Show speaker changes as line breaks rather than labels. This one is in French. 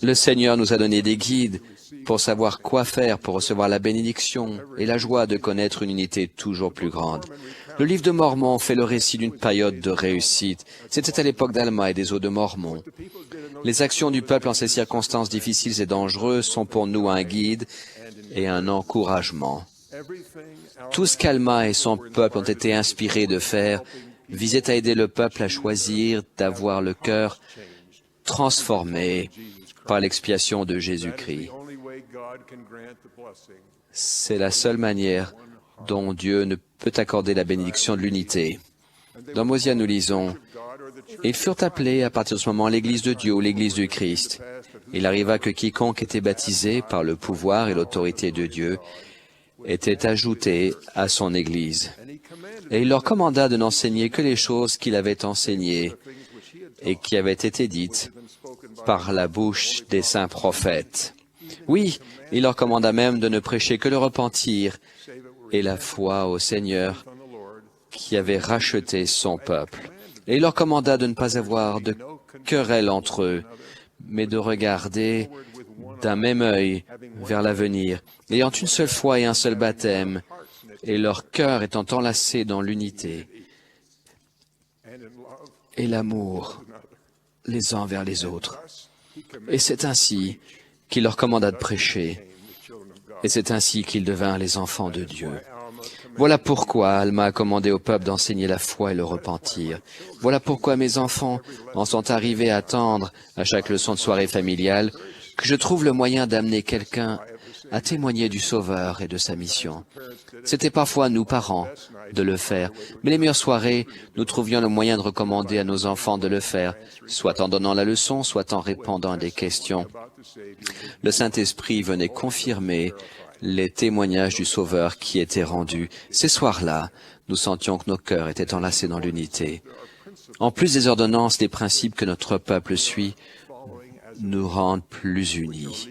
Le Seigneur nous a donné des guides pour savoir quoi faire pour recevoir la bénédiction et la joie de connaître une unité toujours plus grande. Le livre de Mormon fait le récit d'une période de réussite. C'était à l'époque d'Alma et des eaux de Mormon. Les actions du peuple en ces circonstances difficiles et dangereuses sont pour nous un guide et un encouragement. Tout ce qu'Alma et son peuple ont été inspirés de faire visait à aider le peuple à choisir d'avoir le cœur transformé par l'expiation de Jésus-Christ. C'est la seule manière dont Dieu ne peut accorder la bénédiction de l'unité. Dans Mosia, nous lisons, « Ils furent appelés à partir de ce moment l'Église de Dieu ou l'Église du Christ. Il arriva que quiconque était baptisé par le pouvoir et l'autorité de Dieu était ajouté à son Église. Et il leur commanda de n'enseigner que les choses qu'il avait enseignées et qui avaient été dites par la bouche des saints prophètes. Oui, il leur commanda même de ne prêcher que le repentir et la foi au Seigneur qui avait racheté son peuple. Et il leur commanda de ne pas avoir de querelle entre eux, mais de regarder d'un même œil vers l'avenir, ayant une seule foi et un seul baptême, et leur cœur étant enlacé dans l'unité et l'amour les uns vers les autres. Et c'est ainsi qu'il leur commanda de prêcher, et c'est ainsi qu'ils devinrent les enfants de Dieu. Voilà pourquoi Alma a commandé au peuple d'enseigner la foi et le repentir. Voilà pourquoi mes enfants en sont arrivés à attendre, à chaque leçon de soirée familiale, que je trouve le moyen d'amener quelqu'un à témoigner du Sauveur et de sa mission. C'était parfois nous, parents, de le faire, mais les meilleures soirées, nous trouvions le moyen de recommander à nos enfants de le faire, soit en donnant la leçon, soit en répondant à des questions. Le Saint-Esprit venait confirmer les témoignages du Sauveur qui étaient rendus. Ces soirs-là, nous sentions que nos cœurs étaient enlacés dans l'unité. En plus des ordonnances, des principes que notre peuple suit nous rendent plus unis.